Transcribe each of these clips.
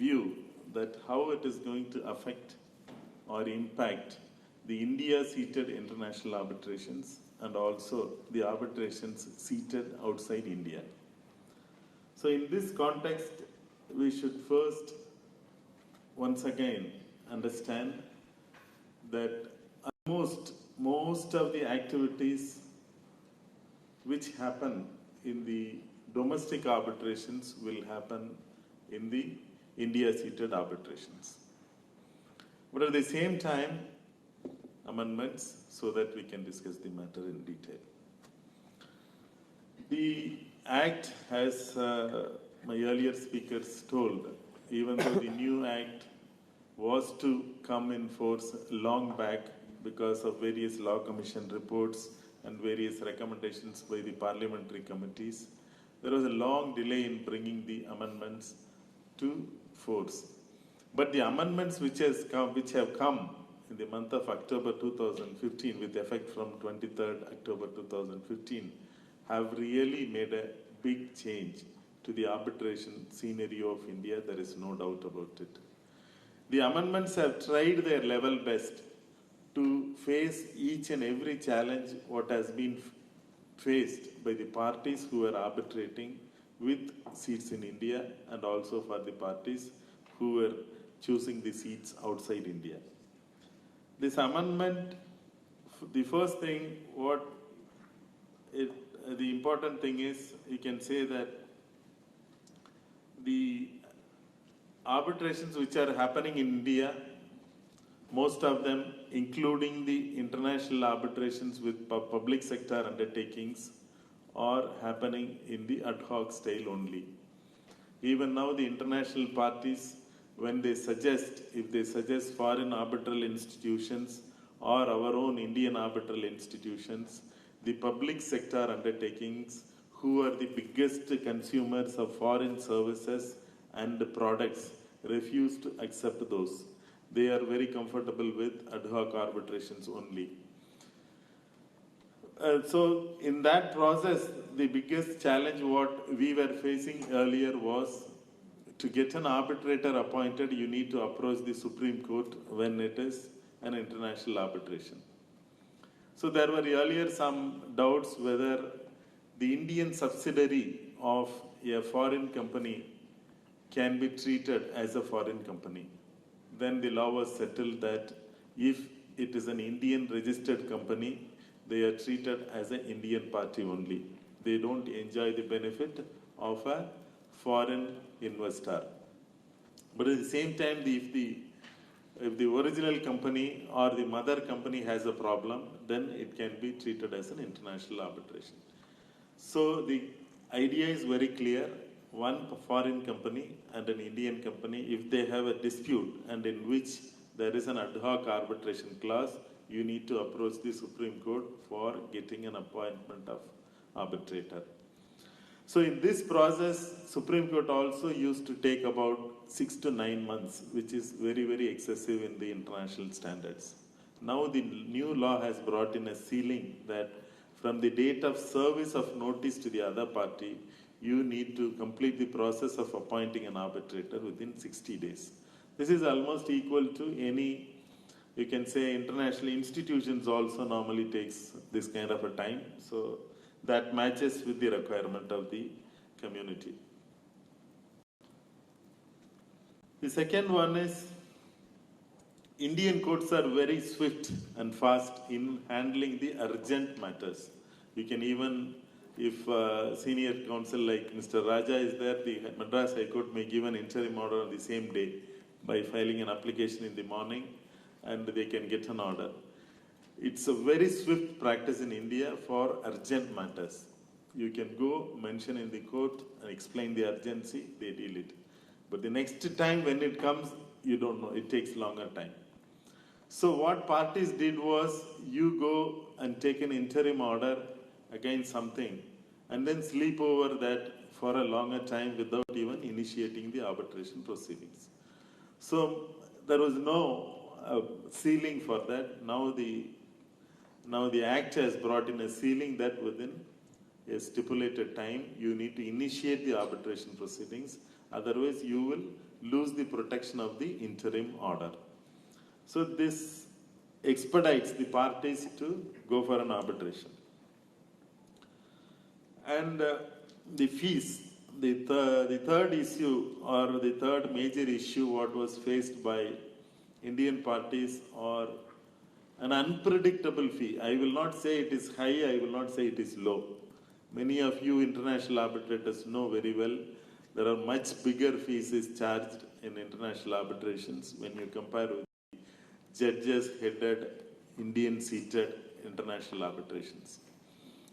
view that how it is going to affect or impact the India-seated international arbitrations and also the arbitrations seated outside India. So in this context, we should first, once again, understand that most of the activities which happen in the domestic arbitrations will happen in the India-seated arbitrations. But at the same time, amendments so that we can discuss the matter in detail. The Act, as my earlier speakers told, even though the new Act was to come in force long back because of various law commission reports and various recommendations by the parliamentary committees, there was a long delay in bringing the amendments to force. But the amendments which have come in the month of October 2015 with effect from 23rd October 2015 have really made a big change to the arbitration scenario of India, there is no doubt about it. The amendments have tried their level best to face each and every challenge what has been faced by the parties who are arbitrating with seats in India and also for the parties who were choosing the seats outside India. This amendment, the first thing, the important thing is, you can say that the arbitrations which are happening in India, most of them, including the international arbitrations with public sector undertakings, are happening in the ad hoc style only. Even now, the international parties, when they suggest, if they suggest foreign arbitral institutions or our own Indian arbitral institutions, the public sector undertakings, who are the biggest consumers of foreign services and products, refuse to accept those. They are very comfortable with ad hoc arbitrations only. So in that process, the biggest challenge what we were facing earlier was to get an arbitrator appointed, you need to approach the Supreme Court when it is an international arbitration. So there were earlier some doubts whether the Indian subsidiary of a foreign company can be treated as a foreign company. Then the law was settled that if it is an Indian registered company, they are treated as an Indian party only. They don't enjoy the benefit of a foreign investor. But at the same time, if the original company or the mother company has a problem, then it can be treated as an international arbitration. So the idea is very clear. One foreign company and an Indian company, if they have a dispute and in which there is an ad hoc arbitration clause, you need to approach the Supreme Court for getting an appointment of arbitrator. So in this process, Supreme Court also used to take about 6 to 9 months, which is very, very excessive in the international standards. Now the new law has brought in a ceiling that from the date of service of notice to the other party, you need to complete the process of appointing an arbitrator within 60 days. This is almost equal to any, you can say, international institutions also normally takes this kind of a time. So that matches with the requirement of the community. The second one is, Indian courts are very swift and fast in handling the urgent matters. You can even, if senior counsel like Mr. Raja is there, the Madras High Court may give an interim order on the same day by filing an application in the morning, and they can get an order. It's a very swift practice in India for urgent matters. You can go, mention in the court, and explain the urgency, they deal it. But the next time when it comes, you don't know, it takes longer time. So what parties did was, you go and take an interim order against something, and then sleep over that for a longer time without even initiating the arbitration proceedings. So there was no ceiling for that. Now the Act has brought in a ceiling that within a stipulated time, you need to initiate the arbitration proceedings. Otherwise, you will lose the protection of the interim order. So this expedites the parties to go for an arbitration. And the fees, the third issue or the third major issue what was faced by Indian parties or an unpredictable fee. I will not say it is high, I will not say it is low. Many of you international arbitrators know very well there are much bigger fees is charged in international arbitrations when you compare with judges-headed, Indian-seated international arbitrations.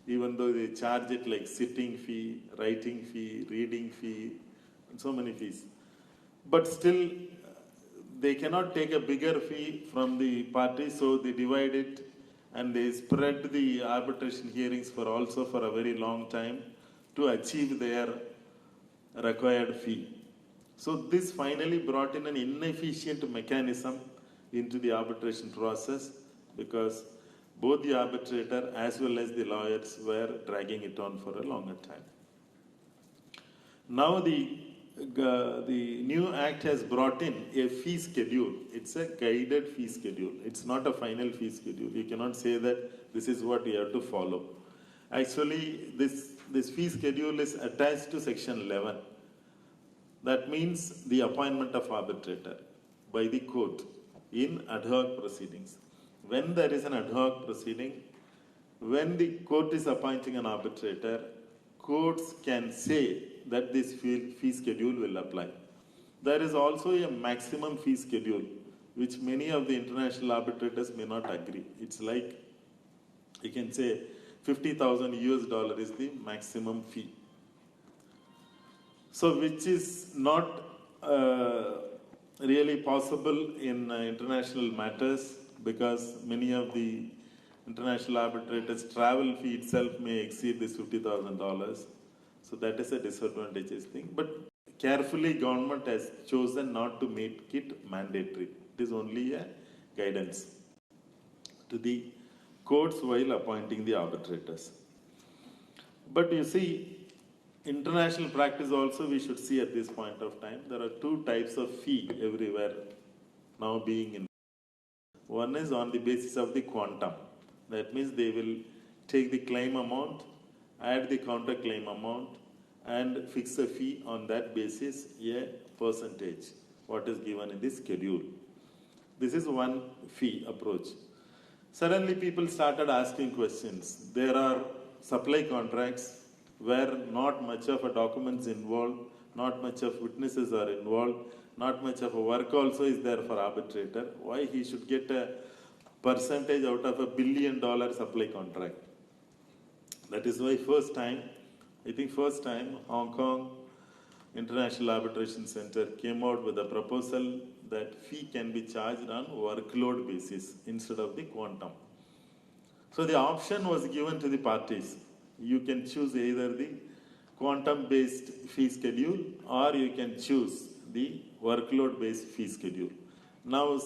Even though they charge it like sitting fee, writing fee, reading fee, and so many fees. But still, they cannot take a bigger fee from the party, so they divide it and they spread the arbitration hearings for a very long time to achieve their required fee. So this finally brought in an inefficient mechanism into the arbitration process because both the arbitrator as well as the lawyers were dragging it on for a longer time. Now the new act has brought in a fee schedule. It's a guided fee schedule. It's not a final fee schedule. You cannot say that this is what you have to follow. Actually, this fee schedule is attached to section 11. That means the appointment of arbitrator by the court in ad hoc proceedings. When there is an ad hoc proceeding, when the court is appointing an arbitrator, courts can say that this fee schedule will apply. There is also a maximum fee schedule, which many of the international arbitrators may not agree. It's like, you can say, $50,000 US is the maximum fee. So, which is not really possible in international matters because many of the international arbitrators' travel fee itself may exceed this $50,000. So that is a disadvantageous thing. But carefully, government has chosen not to make it mandatory. It is only a guidance to the courts while appointing the arbitrators. But you see, international practice also we should see at this point of time. There are two types of fee everywhere now being in. One is on the basis of the quantum. That means they will take the claim amount, add the counterclaim amount, and fix a fee on that basis, a percentage, what is given in the schedule. This is one fee approach. Suddenly people started asking questions. There are supply contracts where not much of a documents involved, not much of witnesses are involved, not much of a work also is there for arbitrator. Why he should get a percentage out of $1 billion supply contract? That is why first time, Hong Kong International Arbitration Center came out with a proposal that fee can be charged on workload basis instead of the quantum. So the option was given to the parties. You can choose either the quantum-based fee schedule or you can choose the workload-based fee schedule. Now,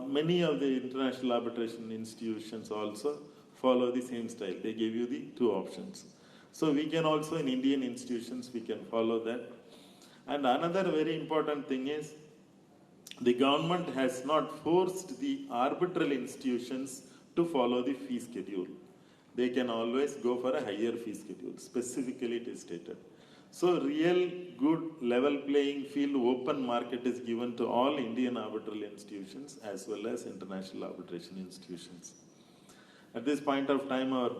many of the international arbitration institutions also follow the same style. They give you the two options. So we can also, in Indian institutions, we can follow that. And another very important thing is, the government has not forced the arbitral institutions to follow the fee schedule. They can always go for a higher fee schedule. Specifically, it is stated. So, real good level playing field open market is given to all Indian arbitral institutions as well as international arbitration institutions. At this point of time, our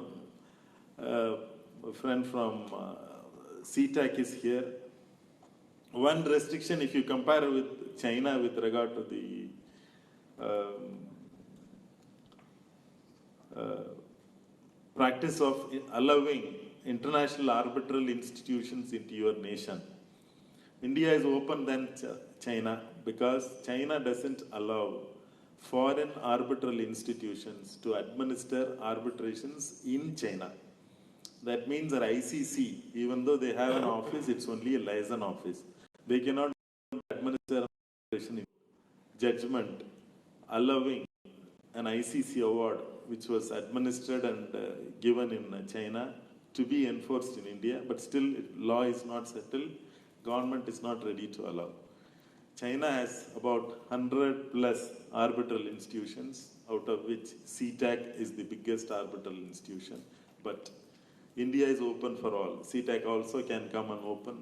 friend from CTAC is here. One restriction, if you compare with China with regard to the practice of allowing international arbitral institutions into your nation. India is open than China because China doesn't allow foreign arbitral institutions to administer arbitrations in China. That means that ICC, even though they have an office, it's only a liaison office. They cannot administer arbitration judgment allowing an ICC award which was administered and given in China to be enforced in India, but still law is not settled, government is not ready to allow. China has about 100 plus arbitral institutions, out of which CTAC is the biggest arbitral institution. But India is open for all. CTAC also can come and open.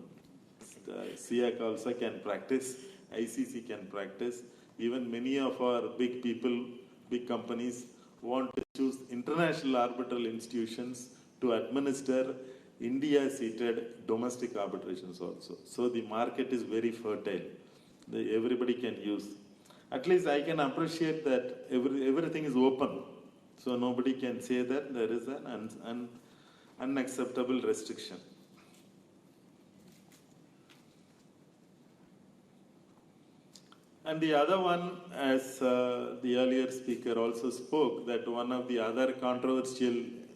SIAC also can practice. ICC can practice. Even many of our big people, big companies want to choose international arbitral institutions to administer India-seated domestic arbitrations also. So the market is very fertile. Everybody can use. At least I can appreciate that everything is open. So nobody can say that there is an unacceptable restriction. And the other one, as the earlier speaker also spoke, that one of the other controversial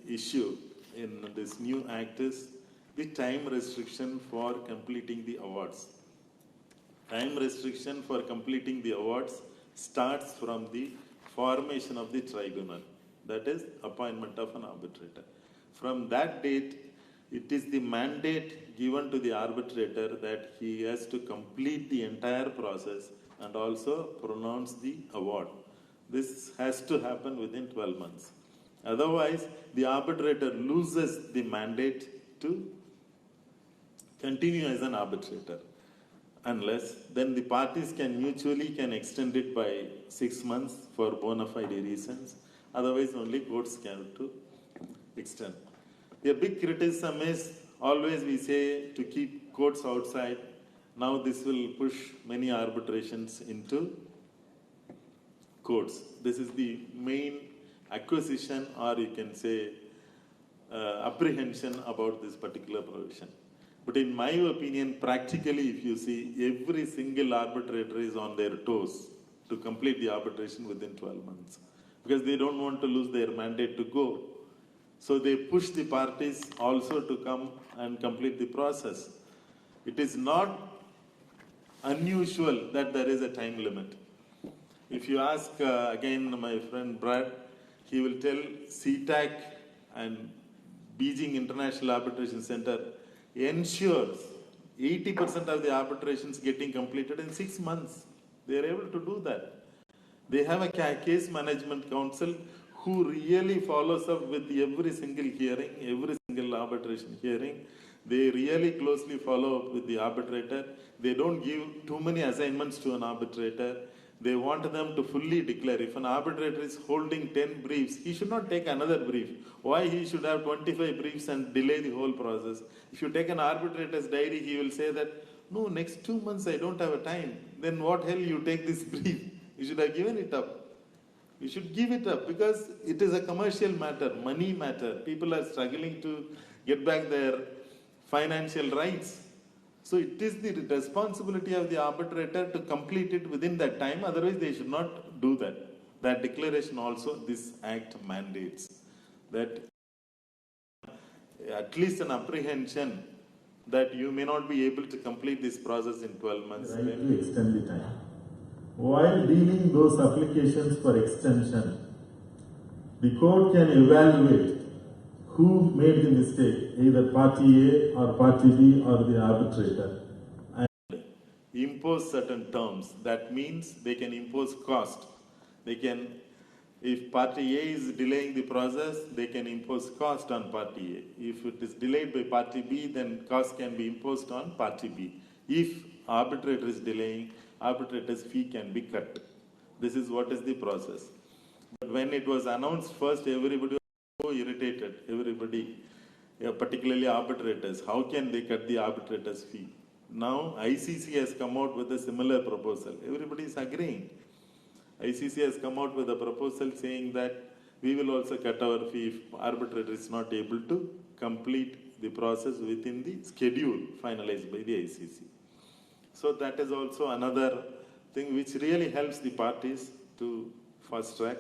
issue in this new act is the time restriction for completing the awards. Time restriction for completing the awards starts from the formation of the tribunal, that is, appointment of an arbitrator. From that date, it is the mandate given to the arbitrator that he has to complete the entire process and also pronounce the award. This has to happen within 12 months. Otherwise, the arbitrator loses the mandate to continue as an arbitrator. Unless, then the parties can mutually extend it by 6 months for bona fide reasons. Otherwise, only courts can to extend. A big criticism is always we say to keep courts outside. Now this will push many arbitrations into courts. This is the main acquisition, or you can say apprehension about this particular provision. But in my opinion, practically, if you see, every single arbitrator is on their toes to complete the arbitration within 12 months. Because they don't want to lose their mandate to go. So they push the parties also to come and complete the process. It is not unusual that there is a time limit. If you ask, again, my friend Brad, he will tell CTAC and Beijing International Arbitration Center ensures 80% of the arbitrations getting completed in 6 months. They are able to do that. They have a case management council who really follows up with every single hearing, every single arbitration hearing. They really closely follow up with the arbitrator. They don't give too many assignments to an arbitrator. They want them to fully declare. If an arbitrator is holding 10 briefs, he should not take another brief. Why he should have 25 briefs and delay the whole process? If you take an arbitrator's diary, he will say that, no, next 2 months I don't have a time. Then what hell you take this brief? You should have given it up. You should give it up because it is a commercial matter, money matter. People are struggling to get back their financial rights. So it is the responsibility of the arbitrator to complete it within that time. Otherwise, they should not do that. That declaration also, this act mandates that at least an apprehension that you may not be able to complete this process in 12 months. Right to extend the time. While dealing those applications for extension, the court can evaluate who made the mistake, either party A or party B or the arbitrator. And impose certain terms. That means they can impose cost. They can, if party A is delaying the process, they can impose cost on party A. If it is delayed by party B, then cost can be imposed on party B. If arbitrator is delaying, arbitrator's fee can be cut. This is what is the process. But when it was announced first, everybody was so irritated. Everybody, particularly arbitrators, how can they cut the arbitrator's fee? Now ICC has come out with a similar proposal. Everybody is agreeing. ICC has come out with a proposal saying that we will also cut our fee if arbitrator is not able to complete the process within the schedule finalized by the ICC. So that is also another thing which really helps the parties to fast track.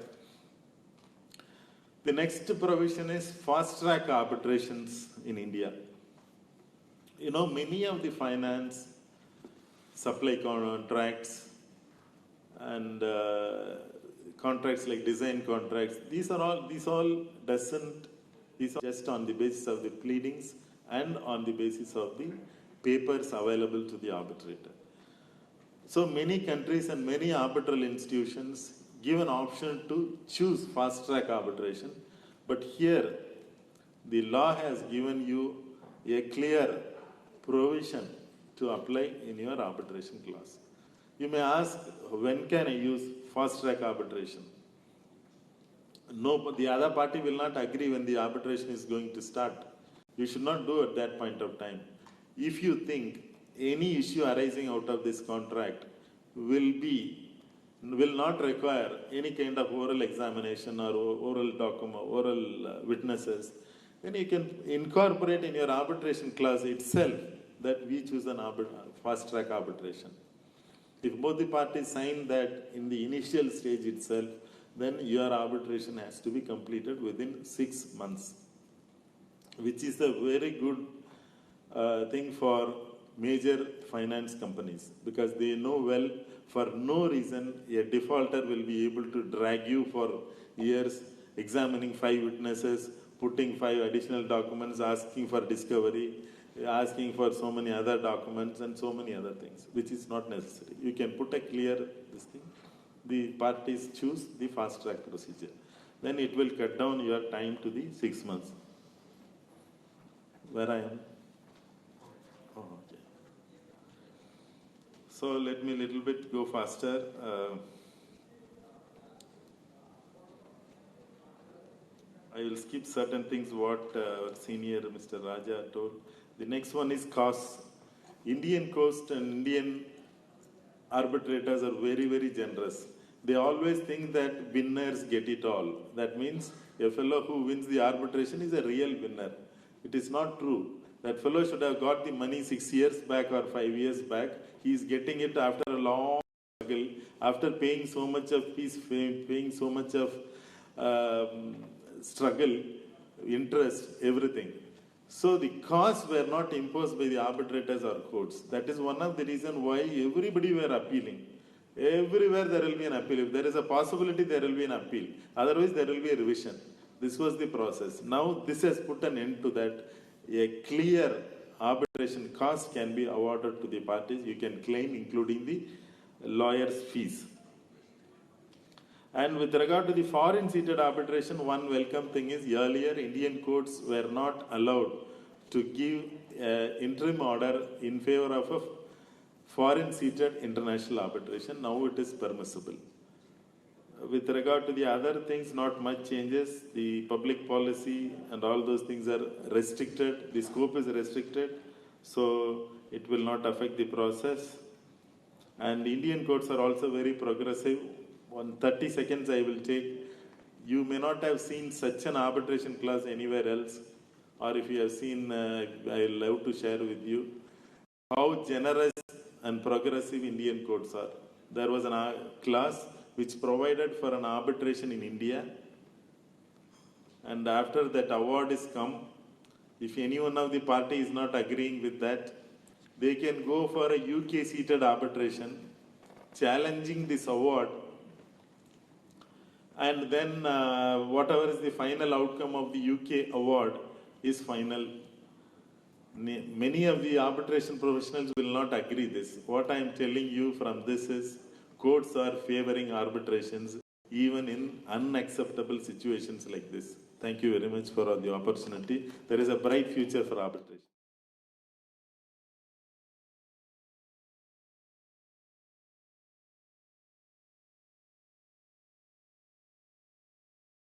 The next provision is fast track arbitrations in India. You know, many of the finance, supply contracts, and contracts like design contracts, these are just on the basis of the pleadings and on the basis of the papers available to the arbitrator. So many countries and many arbitral institutions give an option to choose fast track arbitration, but here the law has given you a clear provision to apply in your arbitration clause. You may ask, when can I use fast track arbitration? No, but the other party will not agree when the arbitration is going to start. You should not do at that point of time. If you think any issue arising out of this contract will not require any kind of oral examination or oral document, oral witnesses, then you can incorporate in your arbitration clause itself that we choose an fast track arbitration. If both the parties sign that in the initial stage itself, then your arbitration has to be completed within 6 months, which is a very good thing for major finance companies, because they know well for no reason a defaulter will be able to drag you for years, examining 5 witnesses, putting 5 additional documents, asking for discovery, asking for so many other documents and so many other things, which is not necessary. You can put a clear this thing. The parties choose the fast track procedure. Then it will cut down your time to the 6 months. Where I am? Oh, okay. So let me a little bit go faster. I will skip certain things what senior Mr. Raja told. The next one is costs. Indian coast and Indian arbitrators are very, very generous. They always think that winners get it all. That means a fellow who wins the arbitration is a real winner. It is not true. That fellow should have got the money 6 years back or 5 years back. He is getting it after a long struggle, after paying so much of fees, paying so much of struggle, interest, everything. So the costs were not imposed by the arbitrators or courts. That is one of the reasons why everybody were appealing. Everywhere there will be an appeal. If there is a possibility, there will be an appeal. Otherwise, there will be a revision. This was the process. Now, this has put an end to that. A clear arbitration cost can be awarded to the parties. You can claim, including the lawyer's fees. And with regard to the foreign seated arbitration, one welcome thing is earlier Indian courts were not allowed to give interim order in favor of a foreign seated international arbitration. Now it is permissible. With regard to the other things, not much changes. The public policy and all those things are restricted. The scope is restricted, so it will not affect the process. And Indian courts are also very progressive. 30 seconds I will take. You may not have seen such an arbitration clause anywhere else, or if you have seen, I will love to share with you how generous and progressive Indian courts are. There was a clause which provided for an arbitration in India, and after that award is come, if any one of the party is not agreeing with that, they can go for a UK seated arbitration, challenging this award, and then whatever is the final outcome of the UK award is final. Many of the arbitration professionals will not agree this. What I am telling you from this is, courts are favoring arbitrations even in unacceptable situations like this. Thank you very much for the opportunity. There is a bright future for arbitration.